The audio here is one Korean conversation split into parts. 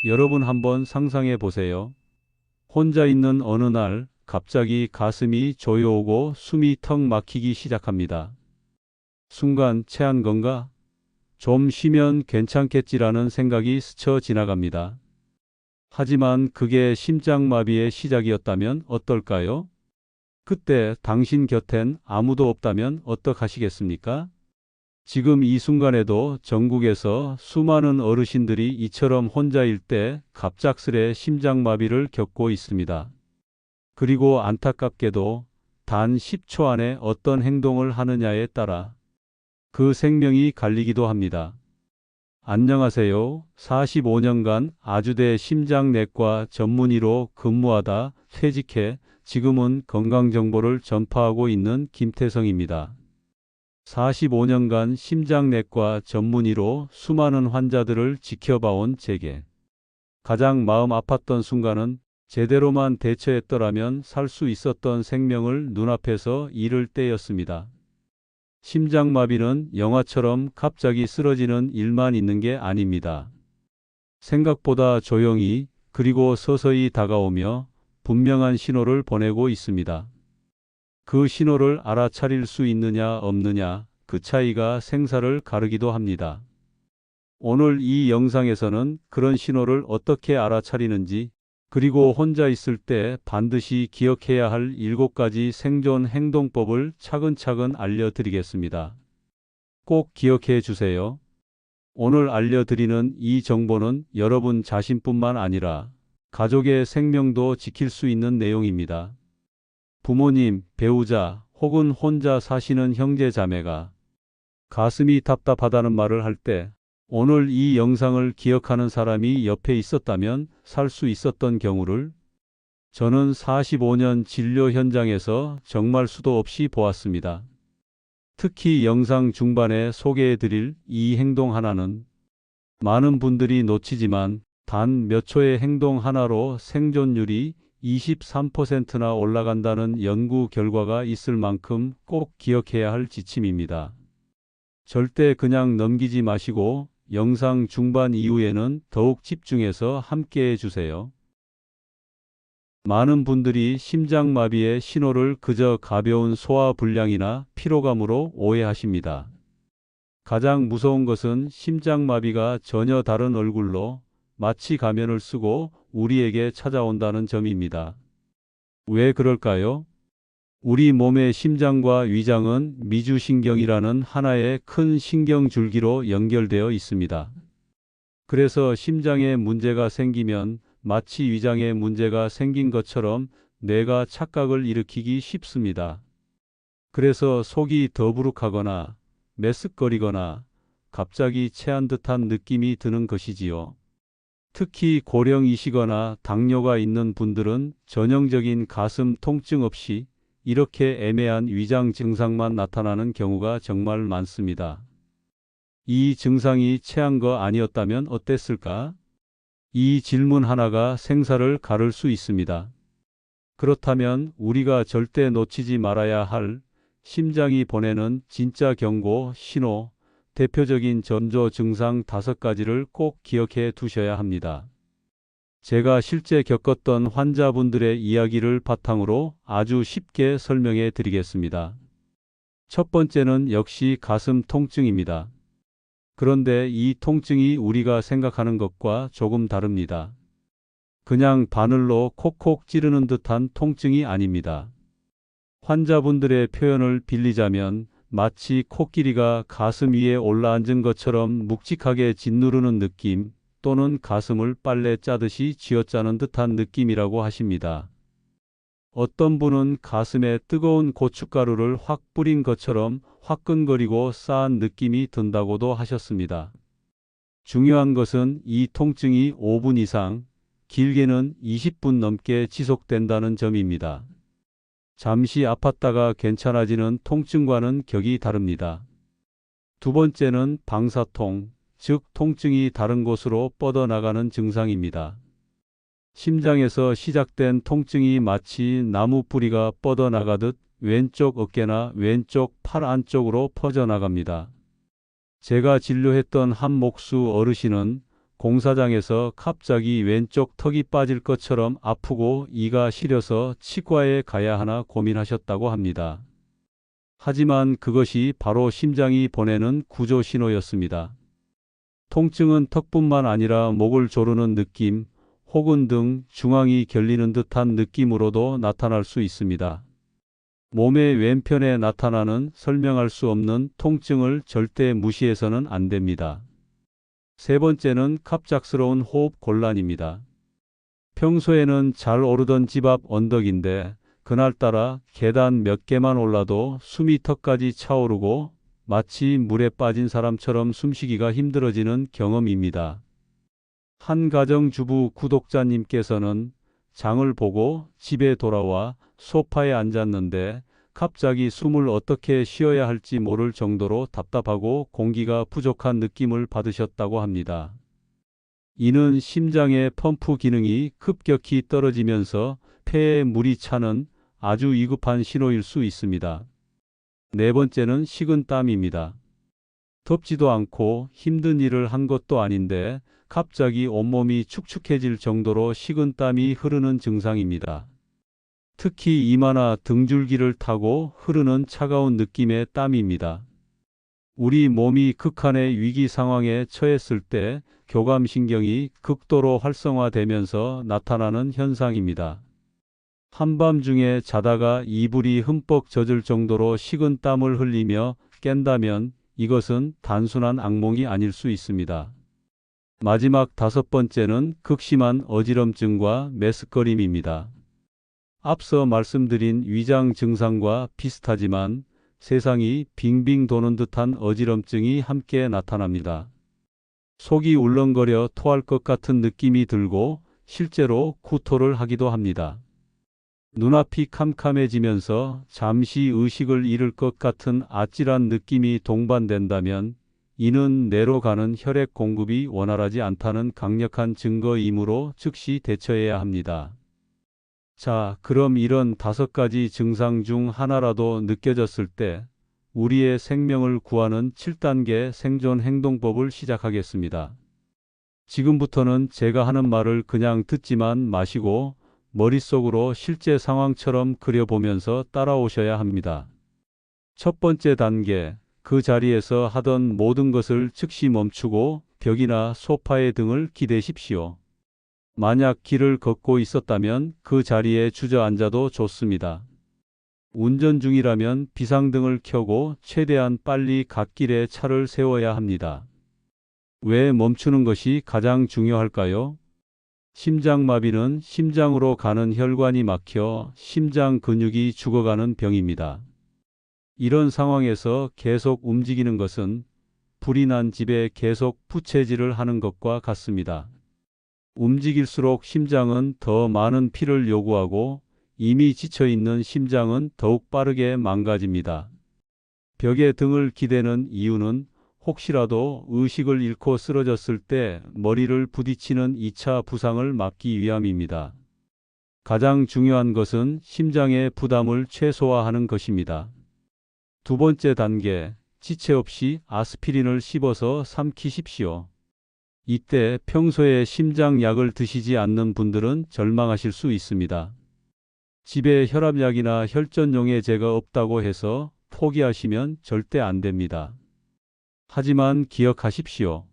여러분 한번 상상해 보세요. 혼자 있는 어느 날 갑자기 가슴이 조여오고 숨이 턱 막히기 시작합니다. 순간 체한 건가? 좀 쉬면 괜찮겠지라는 생각이 스쳐 지나갑니다. 하지만 그게 심장마비의 시작이었다면 어떨까요? 그때 당신 곁엔 아무도 없다면 어떡하시겠습니까? 지금 이 순간에도 전국에서 수많은 어르신들이 이처럼 혼자일 때 갑작스레 심장마비를 겪고 있습니다. 그리고 안타깝게도 단 10초 안에 어떤 행동을 하느냐에 따라 그 생명이 갈리기도 합니다. 안녕하세요. 45년간 아주대 심장내과 전문의로 근무하다 퇴직해 지금은 건강정보를 전파하고 있는 김태성입니다. 45년간 심장내과 전문의로 수많은 환자들을 지켜봐온 제게 가장 마음 아팠던 순간은 제대로만 대처했더라면 살 수 있었던 생명을 눈앞에서 잃을 때였습니다. 심장마비는 영화처럼 갑자기 쓰러지는 일만 있는 게 아닙니다. 생각보다 조용히 그리고 서서히 다가오며 분명한 신호를 보내고 있습니다. 그 신호를 알아차릴 수 있느냐 없느냐, 그 차이가 생사를 가르기도 합니다. 오늘 이 영상에서는 그런 신호를 어떻게 알아차리는지, 그리고 혼자 있을 때 반드시 기억해야 할 7가지 생존 행동법을 차근차근 알려드리겠습니다. 꼭 기억해 주세요. 오늘 알려드리는 이 정보는 여러분 자신뿐만 아니라 가족의 생명도 지킬 수 있는 내용입니다. 부모님, 배우자 혹은 혼자 사시는 형제 자매가 가슴이 답답하다는 말을 할 때 오늘 이 영상을 기억하는 사람이 옆에 있었다면 살 수 있었던 경우를 저는 45년 진료 현장에서 정말 수도 없이 보았습니다. 특히 영상 중반에 소개해드릴 이 행동 하나는 많은 분들이 놓치지만 단 몇 초의 행동 하나로 생존율이 23%나 올라간다는 연구 결과가 있을 만큼 꼭 기억해야 할 지침입니다. 절대 그냥 넘기지 마시고 영상 중반 이후에는 더욱 집중해서 함께 해주세요. 많은 분들이 심장마비의 신호를 그저 가벼운 소화불량이나 피로감으로 오해하십니다. 가장 무서운 것은 심장마비가 전혀 다른 얼굴로 마치 가면을 쓰고 우리에게 찾아온다는 점입니다. 왜 그럴까요? 우리 몸의 심장과 위장은 미주신경이라는 하나의 큰 신경줄기로 연결되어 있습니다. 그래서 심장에 문제가 생기면 마치 위장에 문제가 생긴 것처럼 뇌가 착각을 일으키기 쉽습니다. 그래서 속이 더부룩하거나 메쓱거리거나 갑자기 체한 듯한 느낌이 드는 것이지요. 특히 고령이시거나 당뇨가 있는 분들은 전형적인 가슴 통증 없이 이렇게 애매한 위장 증상만 나타나는 경우가 정말 많습니다. 이 증상이 체한 거 아니었다면 어땠을까? 이 질문 하나가 생사를 가를 수 있습니다. 그렇다면 우리가 절대 놓치지 말아야 할 심장이 보내는 진짜 경고, 신호, 대표적인 전조 증상 5가지를 꼭 기억해 두셔야 합니다. 제가 실제 겪었던 환자분들의 이야기를 바탕으로 아주 쉽게 설명해 드리겠습니다. 첫 번째는 역시 가슴 통증입니다. 그런데 이 통증이 우리가 생각하는 것과 조금 다릅니다. 그냥 바늘로 콕콕 찌르는 듯한 통증이 아닙니다. 환자분들의 표현을 빌리자면 마치 코끼리가 가슴 위에 올라앉은 것처럼 묵직하게 짓누르는 느낌, 또는 가슴을 빨래 짜듯이 쥐어짜는 듯한 느낌이라고 하십니다. 어떤 분은 가슴에 뜨거운 고춧가루를 확 뿌린 것처럼 화끈거리고 싸한 느낌이 든다고도 하셨습니다. 중요한 것은 이 통증이 5분 이상, 길게는 20분 넘게 지속된다는 점입니다. 잠시 아팠다가 괜찮아지는 통증과는 격이 다릅니다. 두 번째는 방사통, 즉 통증이 다른 곳으로 뻗어나가는 증상입니다. 심장에서 시작된 통증이 마치 나무 뿌리가 뻗어나가듯 왼쪽 어깨나 왼쪽 팔 안쪽으로 퍼져나갑니다. 제가 진료했던 한 목수 어르신은 공사장에서 갑자기 왼쪽 턱이 빠질 것처럼 아프고 이가 시려서 치과에 가야 하나 고민하셨다고 합니다. 하지만 그것이 바로 심장이 보내는 구조 신호였습니다. 통증은 턱뿐만 아니라 목을 조르는 느낌, 혹은 등 중앙이 결리는 듯한 느낌으로도 나타날 수 있습니다. 몸의 왼편에 나타나는 설명할 수 없는 통증을 절대 무시해서는 안 됩니다. 세 번째는 갑작스러운 호흡 곤란입니다. 평소에는 잘 오르던 집 앞 언덕인데 그날따라 계단 몇 개만 올라도 숨이 턱까지 차오르고 마치 물에 빠진 사람처럼 숨쉬기가 힘들어지는 경험입니다. 한 가정주부 구독자님께서는 장을 보고 집에 돌아와 소파에 앉았는데 갑자기 숨을 어떻게 쉬어야 할지 모를 정도로 답답하고 공기가 부족한 느낌을 받으셨다고 합니다. 이는 심장의 펌프 기능이 급격히 떨어지면서 폐에 물이 차는 아주 위급한 신호일 수 있습니다. 네 번째는 식은땀입니다. 덥지도 않고 힘든 일을 한 것도 아닌데 갑자기 온몸이 축축해질 정도로 식은땀이 흐르는 증상입니다. 특히 이마나 등줄기를 타고 흐르는 차가운 느낌의 땀입니다. 우리 몸이 극한의 위기 상황에 처했을 때 교감신경이 극도로 활성화되면서 나타나는 현상입니다. 한밤중에 자다가 이불이 흠뻑 젖을 정도로 식은 땀을 흘리며 깬다면 이것은 단순한 악몽이 아닐 수 있습니다. 마지막 다섯 번째는 극심한 어지럼증과 메스꺼림입니다. 앞서 말씀드린 위장 증상과 비슷하지만 세상이 빙빙 도는 듯한 어지럼증이 함께 나타납니다. 속이 울렁거려 토할 것 같은 느낌이 들고 실제로 구토를 하기도 합니다. 눈앞이 캄캄해지면서 잠시 의식을 잃을 것 같은 아찔한 느낌이 동반된다면 이는 뇌로 가는 혈액 공급이 원활하지 않다는 강력한 증거이므로 즉시 대처해야 합니다. 자, 그럼 이런 5가지 증상 중 하나라도 느껴졌을 때 우리의 생명을 구하는 7단계 생존 행동법을 시작하겠습니다. 지금부터는 제가 하는 말을 그냥 듣지만 마시고 머릿속으로 실제 상황처럼 그려보면서 따라오셔야 합니다. 첫 번째 단계, 그 자리에서 하던 모든 것을 즉시 멈추고 벽이나 소파에 등을 기대십시오. 만약 길을 걷고 있었다면 그 자리에 주저앉아도 좋습니다. 운전 중이라면 비상등을 켜고 최대한 빨리 갓길에 차를 세워야 합니다. 왜 멈추는 것이 가장 중요할까요? 심장마비는 심장으로 가는 혈관이 막혀 심장 근육이 죽어가는 병입니다. 이런 상황에서 계속 움직이는 것은 불이 난 집에 계속 부채질을 하는 것과 같습니다. 움직일수록 심장은 더 많은 피를 요구하고 이미 지쳐있는 심장은 더욱 빠르게 망가집니다. 벽에 등을 기대는 이유는 혹시라도 의식을 잃고 쓰러졌을 때 머리를 부딪히는 2차 부상을 막기 위함입니다. 가장 중요한 것은 심장의 부담을 최소화하는 것입니다. 두 번째 단계, 지체 없이 아스피린을 씹어서 삼키십시오. 이때 평소에 심장약을 드시지 않는 분들은 절망하실 수 있습니다. 집에 혈압약이나 혈전용해제가 없다고 해서 포기하시면 절대 안 됩니다. 하지만 기억하십시오.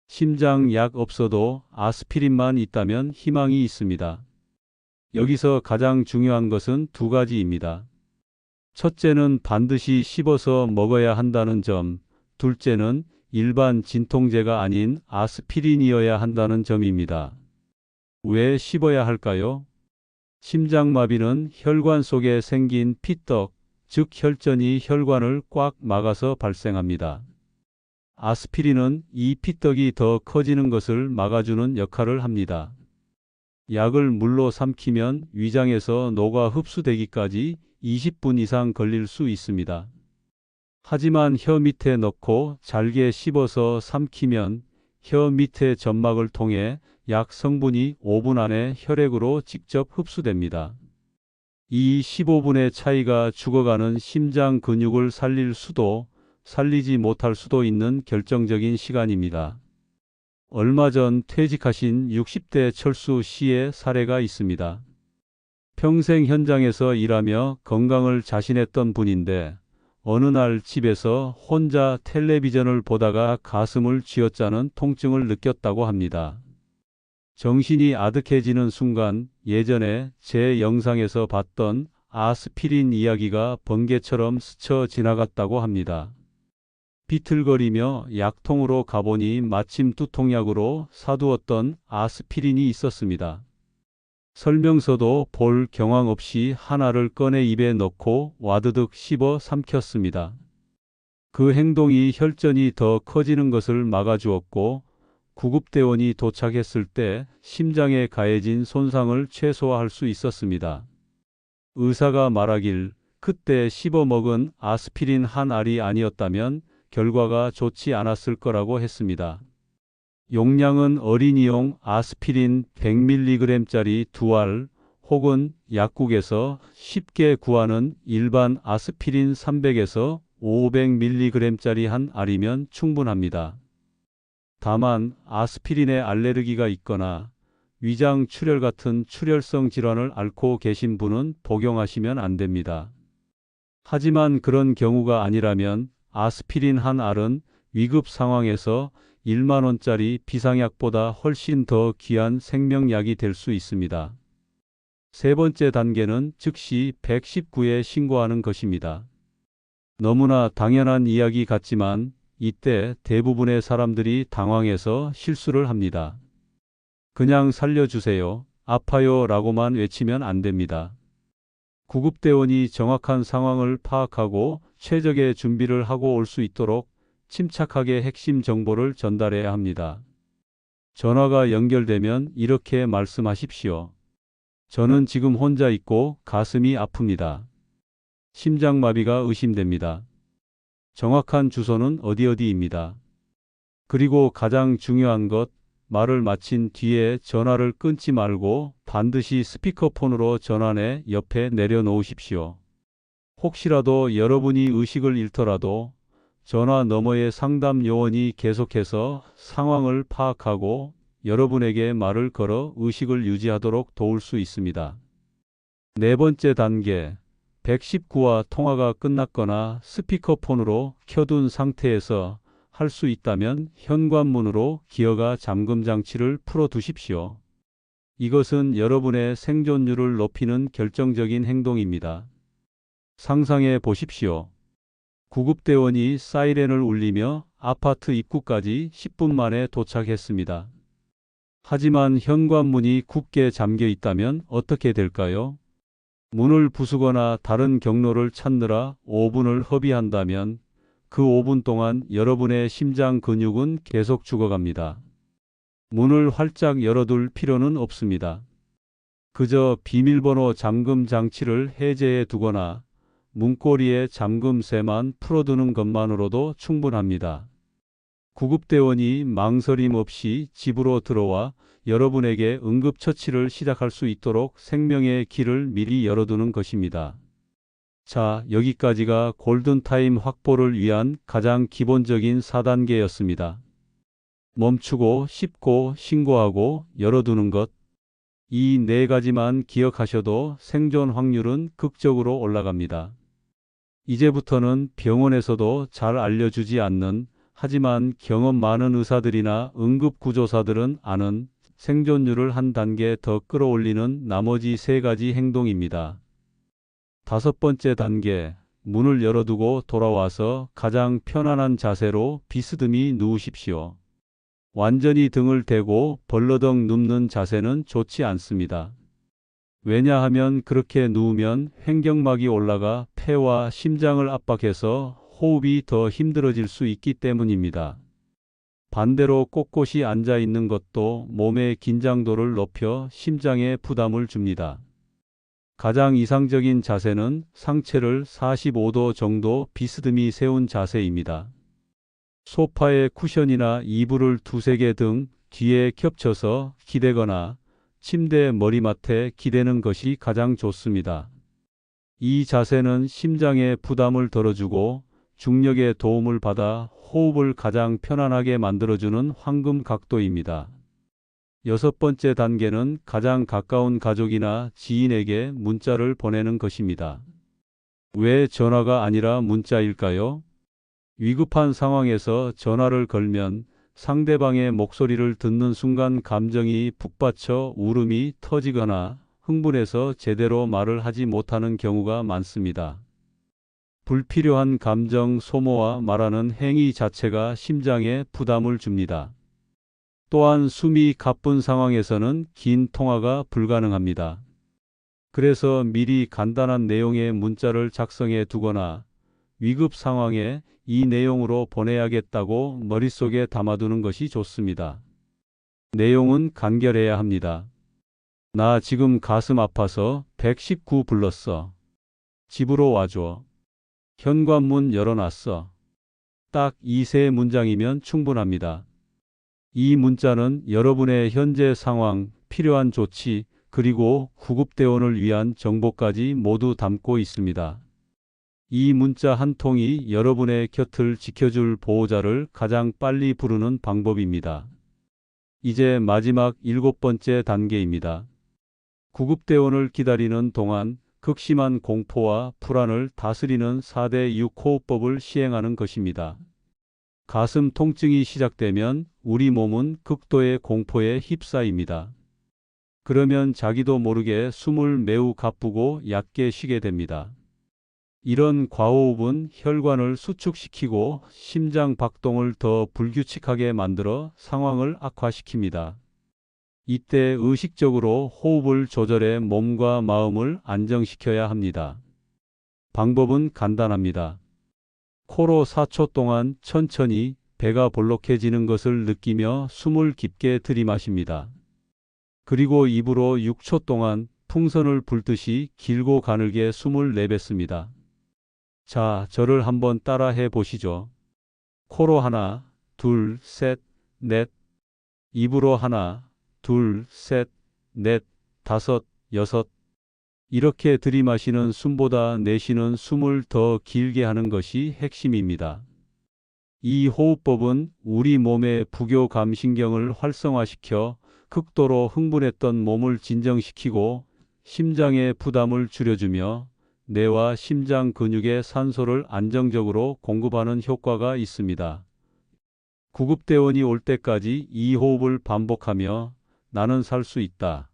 심장약 없어도 아스피린만 있다면 희망이 있습니다. 여기서 가장 중요한 것은 2가지입니다. 첫째는 반드시 씹어서 먹어야 한다는 점, 둘째는 일반 진통제가 아닌 아스피린이어야 한다는 점입니다. 왜 씹어야 할까요? 심장마비는 혈관 속에 생긴 피떡, 즉 혈전이 혈관을 꽉 막아서 발생합니다. 아스피린은 이 피떡이 더 커지는 것을 막아주는 역할을 합니다. 약을 물로 삼키면 위장에서 녹아 흡수되기까지 20분 이상 걸릴 수 있습니다. 하지만 혀 밑에 넣고 잘게 씹어서 삼키면 혀 밑의 점막을 통해 약 성분이 5분 안에 혈액으로 직접 흡수됩니다. 이 15분의 차이가 죽어가는 심장 근육을 살릴 수도 살리지 못할 수도 있는 결정적인 시간입니다. 얼마 전 퇴직하신 60대 철수 씨의 사례가 있습니다. 평생 현장에서 일하며 건강을 자신했던 분인데 어느 날 집에서 혼자 텔레비전을 보다가 가슴을 쥐어짜는 통증을 느꼈다고 합니다. 정신이 아득해지는 순간 예전에 제 영상에서 봤던 아스피린 이야기가 번개처럼 스쳐 지나갔다고 합니다. 비틀거리며 약통으로 가보니 마침 두통약으로 사두었던 아스피린이 있었습니다. 설명서도 볼 경황 없이 하나를 꺼내 입에 넣고 와드득 씹어 삼켰습니다. 그 행동이 혈전이 더 커지는 것을 막아주었고 구급대원이 도착했을 때 심장에 가해진 손상을 최소화할 수 있었습니다. 의사가 말하길 그때 씹어 먹은 아스피린 한 알이 아니었다면 결과가 좋지 않았을 거라고 했습니다. 용량은 어린이용 아스피린 100mg짜리 2알 혹은 약국에서 쉽게 구하는 일반 아스피린 300에서 500mg짜리 한 알이면 충분합니다. 다만 아스피린에 알레르기가 있거나 위장 출혈 같은 출혈성 질환을 앓고 계신 분은 복용하시면 안 됩니다. 하지만 그런 경우가 아니라면 아스피린 한 알은 위급 상황에서 1만 원짜리 비상약보다 훨씬 더 귀한 생명약이 될 수 있습니다. 세 번째 단계는 즉시 119에 신고하는 것입니다. 너무나 당연한 이야기 같지만 이때 대부분의 사람들이 당황해서 실수를 합니다. 그냥 살려주세요, 아파요 라고만 외치면 안 됩니다. 구급대원이 정확한 상황을 파악하고 최적의 준비를 하고 올 수 있도록 침착하게 핵심 정보를 전달해야 합니다. 전화가 연결되면 이렇게 말씀하십시오. 저는 지금 혼자 있고 가슴이 아픕니다. 심장마비가 의심됩니다. 정확한 주소는 어디입니다. 그리고 가장 중요한 것, 말을 마친 뒤에 전화를 끊지 말고 반드시 스피커폰으로 전화내 옆에 내려놓으십시오. 혹시라도 여러분이 의식을 잃더라도 전화 너머의 상담 요원이 계속해서 상황을 파악하고 여러분에게 말을 걸어 의식을 유지하도록 도울 수 있습니다. 네 번째 단계, 119와 통화가 끝났거나 스피커폰으로 켜둔 상태에서 할 수 있다면 현관문으로 기어가 잠금 장치를 풀어 두십시오. 이것은 여러분의 생존율을 높이는 결정적인 행동입니다. 상상해 보십시오. 구급대원이 사이렌을 울리며 아파트 입구까지 10분 만에 도착했습니다. 하지만 현관문이 굳게 잠겨 있다면 어떻게 될까요? 문을 부수거나 다른 경로를 찾느라 5분을 허비한다면 그 5분 동안 여러분의 심장 근육은 계속 죽어갑니다. 문을 활짝 열어둘 필요는 없습니다. 그저 비밀번호 잠금 장치를 해제해 두거나 문고리에 잠금쇠만 풀어두는 것만으로도 충분합니다. 구급대원이 망설임 없이 집으로 들어와 여러분에게 응급처치를 시작할 수 있도록 생명의 길을 미리 열어두는 것입니다. 자, 여기까지가 골든타임 확보를 위한 가장 기본적인 4단계였습니다. 멈추고, 씹고, 신고하고, 열어두는 것. 이 네 가지만 기억하셔도 생존 확률은 극적으로 올라갑니다. 이제부터는 병원에서도 잘 알려주지 않는, 하지만 경험 많은 의사들이나 응급구조사들은 아는 생존율을 한 단계 더 끌어올리는 나머지 세 가지 행동입니다. 다섯 번째 단계, 문을 열어두고 돌아와서 가장 편안한 자세로 비스듬히 누우십시오. 완전히 등을 대고 벌러덩 눕는 자세는 좋지 않습니다. 왜냐하면 그렇게 누우면 횡격막이 올라가 폐와 심장을 압박해서 호흡이 더 힘들어질 수 있기 때문입니다. 반대로 꼿꼿이 앉아 있는 것도 몸의 긴장도를 높여 심장에 부담을 줍니다. 가장 이상적인 자세는 상체를 45도 정도 비스듬히 세운 자세입니다. 소파에 쿠션이나 이불을 두세 개 등 뒤에 겹쳐서 기대거나 침대 머리맡에 기대는 것이 가장 좋습니다. 이 자세는 심장에 부담을 덜어주고 중력의 도움을 받아 호흡을 가장 편안하게 만들어주는 황금 각도입니다. 여섯 번째 단계는 가장 가까운 가족이나 지인에게 문자를 보내는 것입니다. 왜 전화가 아니라 문자일까요? 위급한 상황에서 전화를 걸면 상대방의 목소리를 듣는 순간 감정이 북받쳐 울음이 터지거나 흥분해서 제대로 말을 하지 못하는 경우가 많습니다. 불필요한 감정 소모와 말하는 행위 자체가 심장에 부담을 줍니다. 또한 숨이 가쁜 상황에서는 긴 통화가 불가능합니다. 그래서 미리 간단한 내용의 문자를 작성해 두거나 위급 상황에 이 내용으로 보내야겠다고 머릿속에 담아두는 것이 좋습니다. 내용은 간결해야 합니다. 나 지금 가슴 아파서 119 불렀어. 집으로 와줘. 현관문 열어놨어. 딱 이 세 문장이면 충분합니다. 이 문자는 여러분의 현재 상황, 필요한 조치, 그리고 구급대원을 위한 정보까지 모두 담고 있습니다. 이 문자 한 통이 여러분의 곁을 지켜줄 보호자를 가장 빨리 부르는 방법입니다. 이제 마지막 7번째 단계입니다. 구급대원을 기다리는 동안 극심한 공포와 불안을 다스리는 4대 6 호흡법을 시행하는 것입니다. 가슴 통증이 시작되면 우리 몸은 극도의 공포에 휩싸입니다. 그러면 자기도 모르게 숨을 매우 가쁘고 얕게 쉬게 됩니다. 이런 과호흡은 혈관을 수축시키고 심장 박동을 더 불규칙하게 만들어 상황을 악화시킵니다. 이때 의식적으로 호흡을 조절해 몸과 마음을 안정시켜야 합니다. 방법은 간단합니다. 코로 4초 동안 천천히 배가 볼록해지는 것을 느끼며 숨을 깊게 들이마십니다. 그리고 입으로 6초 동안 풍선을 불듯이 길고 가늘게 숨을 내뱉습니다. 자, 저를 한번 따라해 보시죠. 코로 하나, 둘, 셋, 넷. 입으로 하나, 둘, 셋, 넷, 다섯, 여섯. 이렇게 들이마시는 숨보다 내쉬는 숨을 더 길게 하는 것이 핵심입니다. 이 호흡법은 우리 몸의 부교감신경을 활성화시켜 극도로 흥분했던 몸을 진정시키고 심장의 부담을 줄여주며 뇌와 심장 근육에 산소를 안정적으로 공급하는 효과가 있습니다. 구급대원이 올 때까지 이 호흡을 반복하며 나는 살 수 있다,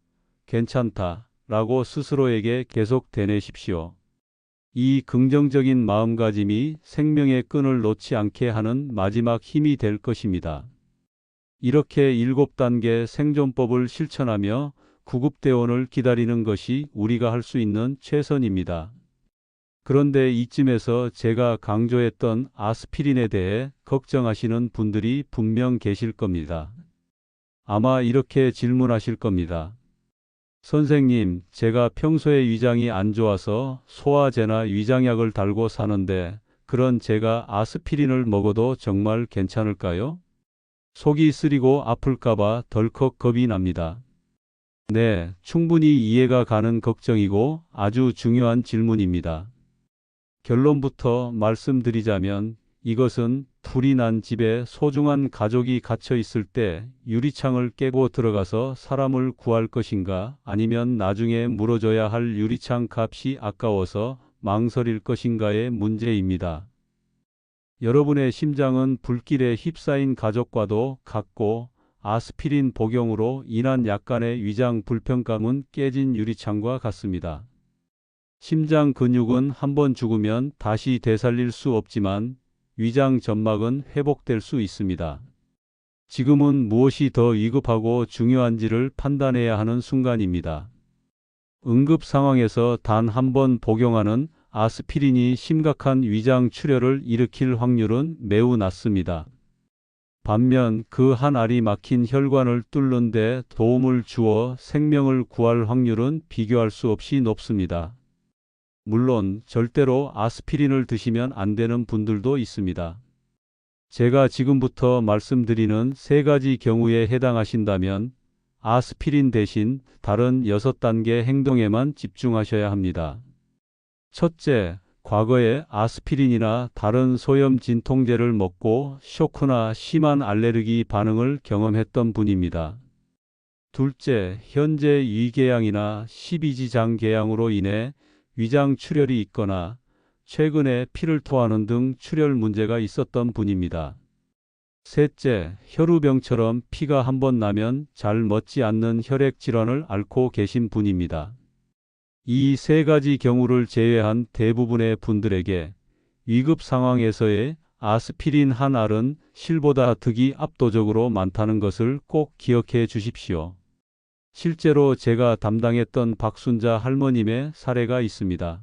괜찮다 라고 스스로에게 계속 되뇌십시오. 이 긍정적인 마음가짐이 생명의 끈을 놓지 않게 하는 마지막 힘이 될 것입니다. 이렇게 7단계 생존법을 실천하며 구급대원을 기다리는 것이 우리가 할 수 있는 최선입니다. 그런데 이쯤에서 제가 강조했던 아스피린에 대해 걱정하시는 분들이 분명 계실 겁니다. 아마 이렇게 질문하실 겁니다. 선생님, 제가 평소에 위장이 안 좋아서 소화제나 위장약을 달고 사는데 그런 제가 아스피린을 먹어도 정말 괜찮을까요? 속이 쓰리고 아플까봐 덜컥 겁이 납니다. 네, 충분히 이해가 가는 걱정이고 아주 중요한 질문입니다. 결론부터 말씀드리자면 이것은 불이 난 집에 소중한 가족이 갇혀 있을 때 유리창을 깨고 들어가서 사람을 구할 것인가, 아니면 나중에 물어줘야 할 유리창 값이 아까워서 망설일 것인가의 문제입니다. 여러분의 심장은 불길에 휩싸인 가족과도 같고 아스피린 복용으로 인한 약간의 위장 불편감은 깨진 유리창과 같습니다. 심장 근육은 한번 죽으면 다시 되살릴 수 없지만 위장 점막은 회복될 수 있습니다. 지금은 무엇이 더 위급하고 중요한지를 판단해야 하는 순간입니다. 응급 상황에서 단 한 번 복용하는 아스피린이 심각한 위장 출혈을 일으킬 확률은 매우 낮습니다. 반면 그 한 알이 막힌 혈관을 뚫는 데 도움을 주어 생명을 구할 확률은 비교할 수 없이 높습니다. 물론 절대로 아스피린을 드시면 안 되는 분들도 있습니다. 제가 지금부터 말씀드리는 세 가지 경우에 해당하신다면 아스피린 대신 다른 6단계 행동에만 집중하셔야 합니다. 첫째, 과거에 아스피린이나 다른 소염 진통제를 먹고 쇼크나 심한 알레르기 반응을 경험했던 분입니다. 둘째, 현재 위궤양이나 12지장 궤양으로 인해 위장 출혈이 있거나 최근에 피를 토하는 등 출혈 문제가 있었던 분입니다. 셋째, 혈우병처럼 피가 한 번 나면 잘 멎지 않는 혈액 질환을 앓고 계신 분입니다. 이 세 가지 경우를 제외한 대부분의 분들에게 위급 상황에서의 아스피린 한 알은 실보다 득이 압도적으로 많다는 것을 꼭 기억해 주십시오. 실제로 제가 담당했던 박순자 할머님의 사례가 있습니다.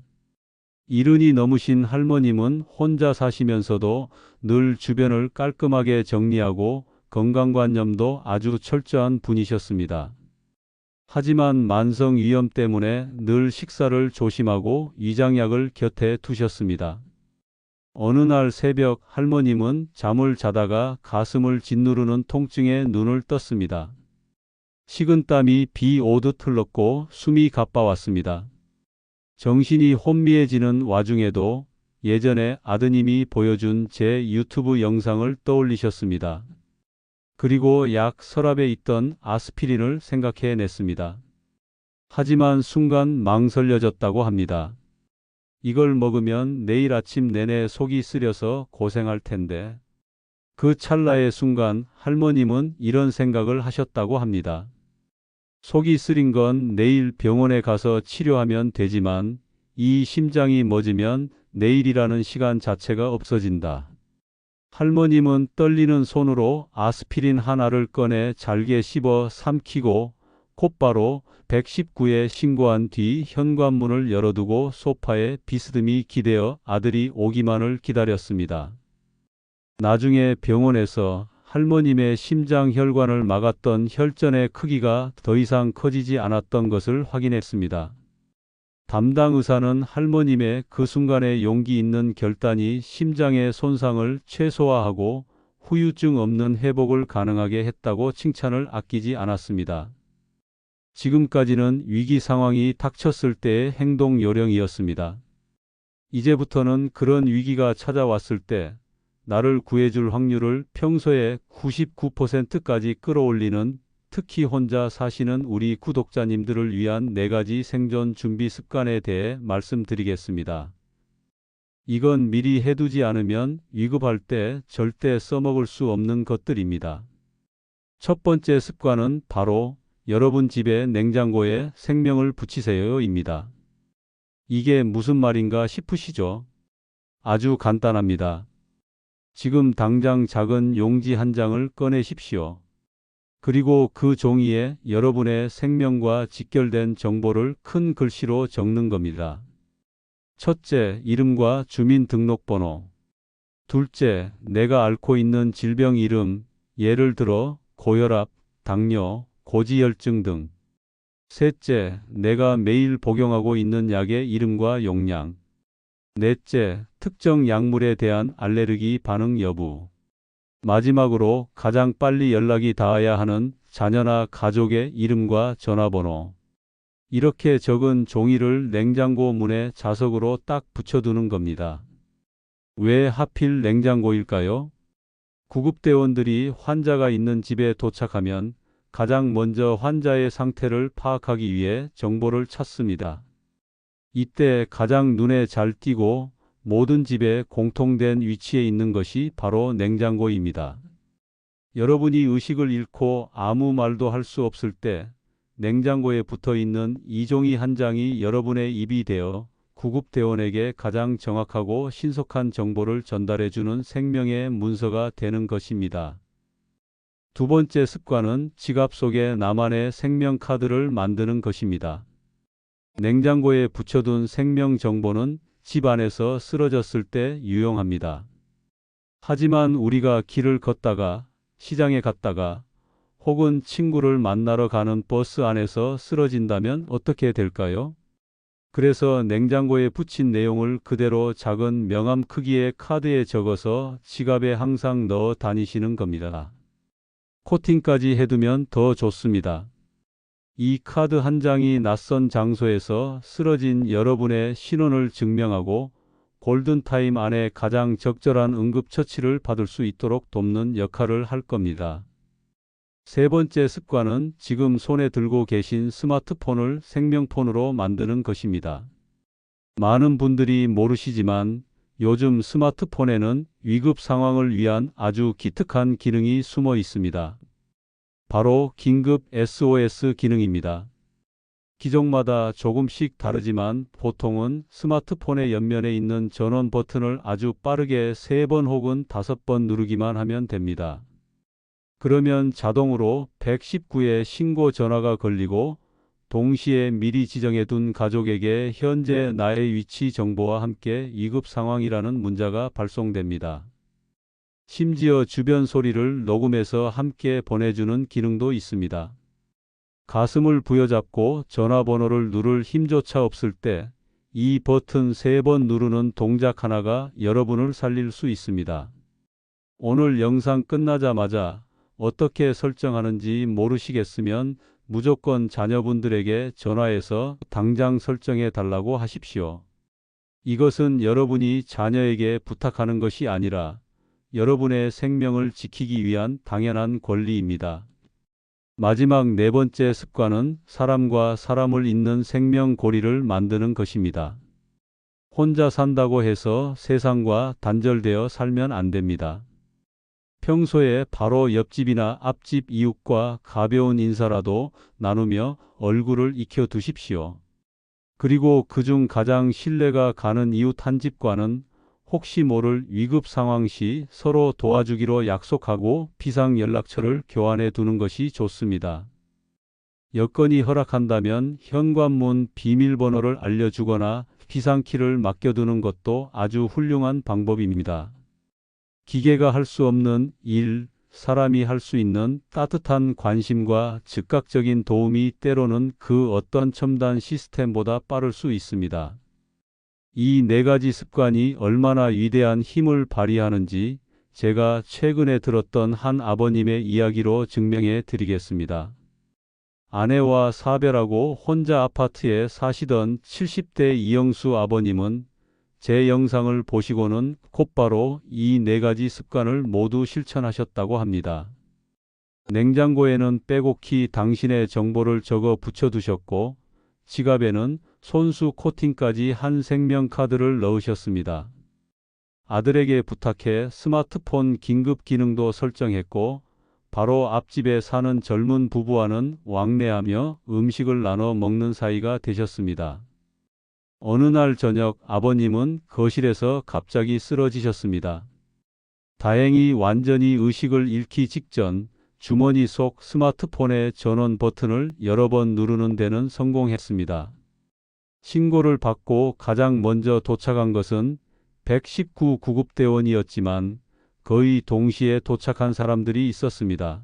70이 넘으신 할머님은 혼자 사시면서도 늘 주변을 깔끔하게 정리하고 건강관념도 아주 철저한 분이셨습니다. 하지만 만성위염 때문에 늘 식사를 조심하고 위장약을 곁에 두셨습니다. 어느 날 새벽 할머님은 잠을 자다가 가슴을 짓누르는 통증에 눈을 떴습니다. 식은땀이 비 오듯 흘렀고 숨이 가빠왔습니다. 정신이 혼미해지는 와중에도 예전에 아드님이 보여준 제 유튜브 영상을 떠올리셨습니다. 그리고 약 서랍에 있던 아스피린을 생각해냈습니다. 하지만 순간 망설여졌다고 합니다. 이걸 먹으면 내일 아침 내내 속이 쓰려서 고생할 텐데. 그 찰나의 순간 할머님은 이런 생각을 하셨다고 합니다. 속이 쓰린 건 내일 병원에 가서 치료하면 되지만 이 심장이 멎으면 내일이라는 시간 자체가 없어진다. 할머님은 떨리는 손으로 아스피린 하나를 꺼내 잘게 씹어 삼키고 곧바로 119에 신고한 뒤 현관문을 열어두고 소파에 비스듬히 기대어 아들이 오기만을 기다렸습니다. 나중에 병원에서 할머님의 심장 혈관을 막았던 혈전의 크기가 더 이상 커지지 않았던 것을 확인했습니다. 담당 의사는 할머님의 그 순간의 용기 있는 결단이 심장의 손상을 최소화하고 후유증 없는 회복을 가능하게 했다고 칭찬을 아끼지 않았습니다. 지금까지는 위기 상황이 닥쳤을 때의 행동 요령이었습니다. 이제부터는 그런 위기가 찾아왔을 때 나를 구해줄 확률을 평소에 99%까지 끌어올리는, 특히 혼자 사시는 우리 구독자님들을 위한 4가지 생존 준비 습관에 대해 말씀드리겠습니다. 이건 미리 해두지 않으면 위급할 때 절대 써먹을 수 없는 것들입니다. 첫 번째 습관은 바로 여러분 집의 냉장고에 생명을 붙이세요입니다. 이게 무슨 말인가 싶으시죠? 아주 간단합니다. 지금 당장 작은 용지 한 장을 꺼내십시오. 그리고 그 종이에 여러분의 생명과 직결된 정보를 큰 글씨로 적는 겁니다. 첫째, 이름과 주민등록번호. 둘째, 내가 앓고 있는 질병 이름, 예를 들어 고혈압, 당뇨, 고지혈증 등. 셋째, 내가 매일 복용하고 있는 약의 이름과 용량. 넷째, 특정 약물에 대한 알레르기 반응 여부. 마지막으로 가장 빨리 연락이 닿아야 하는 자녀나 가족의 이름과 전화번호. 이렇게 적은 종이를 냉장고 문에 자석으로 딱 붙여두는 겁니다. 왜 하필 냉장고일까요? 구급대원들이 환자가 있는 집에 도착하면 가장 먼저 환자의 상태를 파악하기 위해 정보를 찾습니다. 이때 가장 눈에 잘 띄고 모든 집에 공통된 위치에 있는 것이 바로 냉장고입니다. 여러분이 의식을 잃고 아무 말도 할 수 없을 때 냉장고에 붙어 있는 이 종이 한 장이 여러분의 입이 되어 구급대원에게 가장 정확하고 신속한 정보를 전달해주는 생명의 문서가 되는 것입니다. 두 번째 습관은 지갑 속에 나만의 생명카드를 만드는 것입니다. 냉장고에 붙여둔 생명 정보는 집 안에서 쓰러졌을 때 유용합니다. 하지만 우리가 길을 걷다가, 시장에 갔다가, 혹은 친구를 만나러 가는 버스 안에서 쓰러진다면 어떻게 될까요? 그래서 냉장고에 붙인 내용을 그대로 작은 명함 크기의 카드에 적어서 지갑에 항상 넣어 다니시는 겁니다. 코팅까지 해두면 더 좋습니다. 이 카드 한 장이 낯선 장소에서 쓰러진 여러분의 신원을 증명하고 골든타임 안에 가장 적절한 응급처치를 받을 수 있도록 돕는 역할을 할 겁니다. 세 번째 습관은 지금 손에 들고 계신 스마트폰을 생명폰으로 만드는 것입니다. 많은 분들이 모르시지만 요즘 스마트폰에는 위급 상황을 위한 아주 기특한 기능이 숨어 있습니다. 바로 긴급 SOS 기능입니다. 기종마다 조금씩 다르지만 보통은 스마트폰의 옆면에 있는 전원 버튼을 아주 빠르게 3번 혹은 5번 누르기만 하면 됩니다. 그러면 자동으로 119에 신고 전화가 걸리고 동시에 미리 지정해둔 가족에게 현재 나의 위치 정보와 함께 위급 상황이라는 문자가 발송됩니다. 심지어 주변 소리를 녹음해서 함께 보내주는 기능도 있습니다. 가슴을 부여잡고 전화번호를 누를 힘조차 없을 때 이 버튼 3번 누르는 동작 하나가 여러분을 살릴 수 있습니다. 오늘 영상 끝나자마자 어떻게 설정하는지 모르시겠으면 무조건 자녀분들에게 전화해서 당장 설정해 달라고 하십시오. 이것은 여러분이 자녀에게 부탁하는 것이 아니라 여러분의 생명을 지키기 위한 당연한 권리입니다. 마지막 네 번째 습관은 사람과 사람을 잇는 생명고리를 만드는 것입니다. 혼자 산다고 해서 세상과 단절되어 살면 안 됩니다. 평소에 바로 옆집이나 앞집 이웃과 가벼운 인사라도 나누며 얼굴을 익혀 두십시오. 그리고 그중 가장 신뢰가 가는 이웃 한 집과는 혹시 모를 위급 상황 시 서로 도와주기로 약속하고 비상 연락처를 교환해 두는 것이 좋습니다. 여건이 허락한다면 현관문 비밀번호를 알려주거나 비상키를 맡겨두는 것도 아주 훌륭한 방법입니다. 기계가 할 수 없는 일, 사람이 할 수 있는 따뜻한 관심과 즉각적인 도움이 때로는 그 어떤 첨단 시스템보다 빠를 수 있습니다. 이 네 가지 습관이 얼마나 위대한 힘을 발휘하는지 제가 최근에 들었던 한 아버님의 이야기로 증명해 드리겠습니다. 아내와 사별하고 혼자 아파트에 사시던 70대 이영수 아버님은 제 영상을 보시고는 곧바로 이 네 가지 습관을 모두 실천하셨다고 합니다. 냉장고에는 빼곡히 당신의 정보를 적어 붙여두셨고 지갑에는 손수 코팅까지 한 생명카드를 넣으셨습니다. 아들에게 부탁해 스마트폰 긴급 기능도 설정했고 바로 앞집에 사는 젊은 부부와는 왕래하며 음식을 나눠 먹는 사이가 되셨습니다. 어느 날 저녁 아버님은 거실에서 갑자기 쓰러지셨습니다. 다행히 완전히 의식을 잃기 직전 주머니 속 스마트폰의 전원 버튼을 여러 번 누르는 데는 성공했습니다. 신고를 받고 가장 먼저 도착한 것은 119 구급대원이었지만 거의 동시에 도착한 사람들이 있었습니다.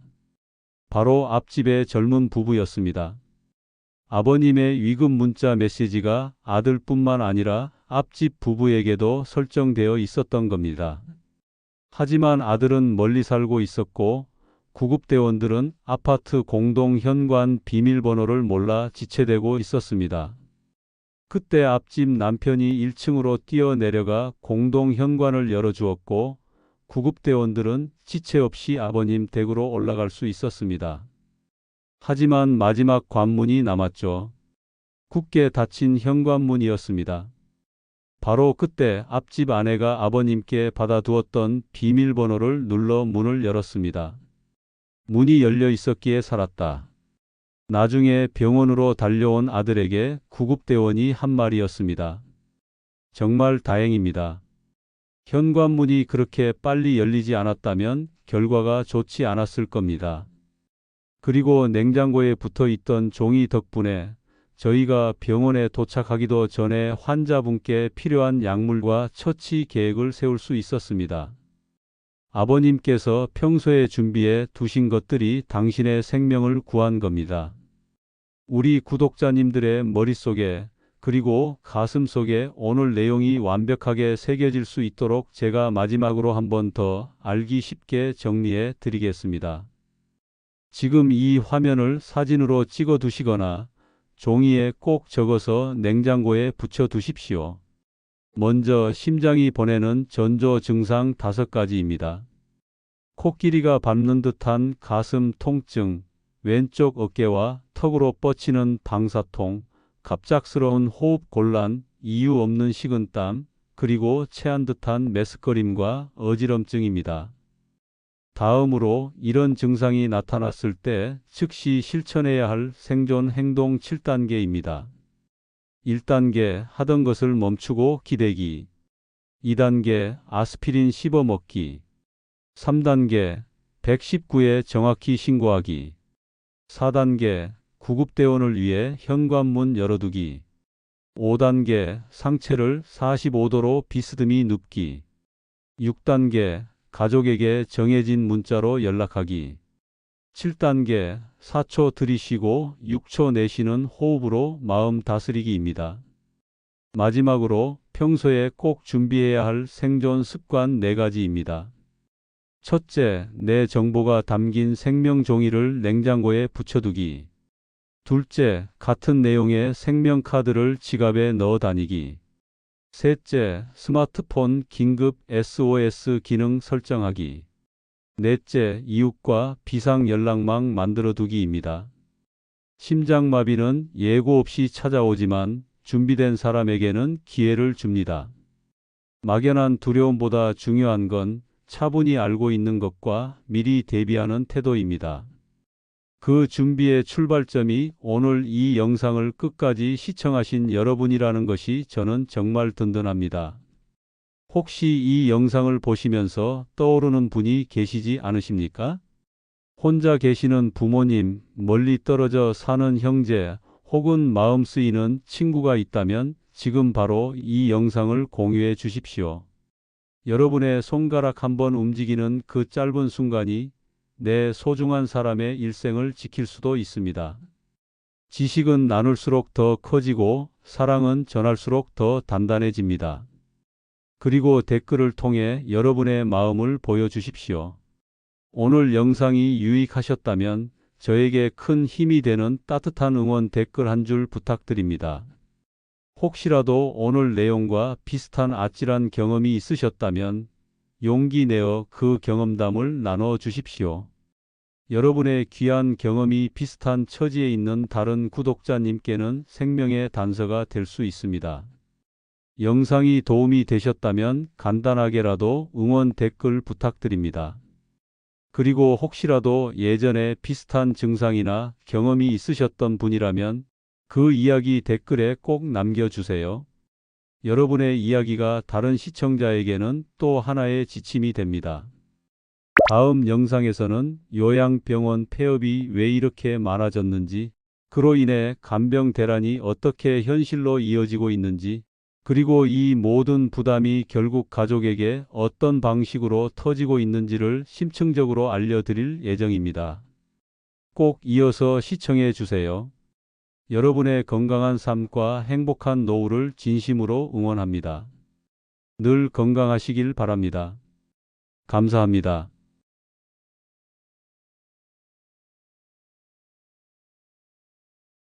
바로 앞집의 젊은 부부였습니다. 아버님의 위급 문자 메시지가 아들뿐만 아니라 앞집 부부에게도 설정되어 있었던 겁니다. 하지만 아들은 멀리 살고 있었고 구급대원들은 아파트 공동 현관 비밀번호를 몰라 지체되고 있었습니다. 그때 앞집 남편이 1층으로 뛰어내려가 공동 현관을 열어주었고 구급대원들은 지체 없이 아버님 댁으로 올라갈 수 있었습니다. 하지만 마지막 관문이 남았죠. 굳게 닫힌 현관문이었습니다. 바로 그때 앞집 아내가 아버님께 받아두었던 비밀번호를 눌러 문을 열었습니다. 문이 열려 있었기에 살았다. 나중에 병원으로 달려온 아들에게 구급대원이 한 말이었습니다. 정말 다행입니다. 현관문이 그렇게 빨리 열리지 않았다면 결과가 좋지 않았을 겁니다. 그리고 냉장고에 붙어 있던 종이 덕분에 저희가 병원에 도착하기도 전에 환자분께 필요한 약물과 처치 계획을 세울 수 있었습니다. 아버님께서 평소에 준비해 두신 것들이 당신의 생명을 구한 겁니다. 우리 구독자님들의 머릿속에 그리고 가슴속에 오늘 내용이 완벽하게 새겨질 수 있도록 제가 마지막으로 한 번 더 알기 쉽게 정리해 드리겠습니다. 지금 이 화면을 사진으로 찍어 두시거나 종이에 꼭 적어서 냉장고에 붙여 두십시오. 먼저 심장이 보내는 전조 증상 5가지입니다. 코끼리가 밟는 듯한 가슴 통증, 왼쪽 어깨와 턱으로 뻗치는 방사통, 갑작스러운 호흡 곤란, 이유 없는 식은땀, 그리고 체한 듯한 메스꺼림과 어지럼증입니다. 다음으로 이런 증상이 나타났을 때 즉시 실천해야 할 생존 행동 7단계입니다. 1단계 하던 것을 멈추고 기대기. 2단계 아스피린 씹어 먹기. 3단계 119에 정확히 신고하기. 4단계 구급대원을 위해 현관문 열어두기. 5단계 상체를 45도로 비스듬히 눕기. 6단계 가족에게 정해진 문자로 연락하기. 7단계 4초 들이쉬고 6초 내쉬는 호흡으로 마음 다스리기입니다. 마지막으로 평소에 꼭 준비해야 할 생존 습관 4가지입니다. 첫째, 내 정보가 담긴 생명 종이를 냉장고에 붙여두기. 둘째, 같은 내용의 생명카드를 지갑에 넣어 다니기. 셋째, 스마트폰 긴급 SOS 기능 설정하기. 넷째, 이웃과 비상 연락망 만들어 두기입니다. 심장마비는 예고 없이 찾아오지만 준비된 사람에게는 기회를 줍니다. 막연한 두려움보다 중요한 건 차분히 알고 있는 것과 미리 대비하는 태도입니다. 그 준비의 출발점이 오늘 이 영상을 끝까지 시청하신 여러분이라는 것이 저는 정말 든든합니다. 혹시 이 영상을 보시면서 떠오르는 분이 계시지 않으십니까? 혼자 계시는 부모님, 멀리 떨어져 사는 형제, 혹은 마음 쓰이는 친구가 있다면 지금 바로 이 영상을 공유해 주십시오. 여러분의 손가락 한번 움직이는 그 짧은 순간이 내 소중한 사람의 일생을 지킬 수도 있습니다. 지식은 나눌수록 더 커지고 사랑은 전할수록 더 단단해집니다. 그리고 댓글을 통해 여러분의 마음을 보여주십시오. 오늘 영상이 유익하셨다면 저에게 큰 힘이 되는 따뜻한 응원 댓글 한 줄 부탁드립니다. 혹시라도 오늘 내용과 비슷한 아찔한 경험이 있으셨다면 용기 내어 그 경험담을 나눠 주십시오. 여러분의 귀한 경험이 비슷한 처지에 있는 다른 구독자님께는 생명의 단서가 될 수 있습니다. 영상이 도움이 되셨다면 간단하게라도 응원 댓글 부탁드립니다. 그리고 혹시라도 예전에 비슷한 증상이나 경험이 있으셨던 분이라면 그 이야기 댓글에 꼭 남겨주세요. 여러분의 이야기가 다른 시청자에게는 또 하나의 지침이 됩니다. 다음 영상에서는 요양병원 폐업이 왜 이렇게 많아졌는지, 그로 인해 간병 대란이 어떻게 현실로 이어지고 있는지, 그리고 이 모든 부담이 결국 가족에게 어떤 방식으로 터지고 있는지를 심층적으로 알려드릴 예정입니다. 꼭 이어서 시청해 주세요. 여러분의 건강한 삶과 행복한 노후를 진심으로 응원합니다. 늘 건강하시길 바랍니다. 감사합니다.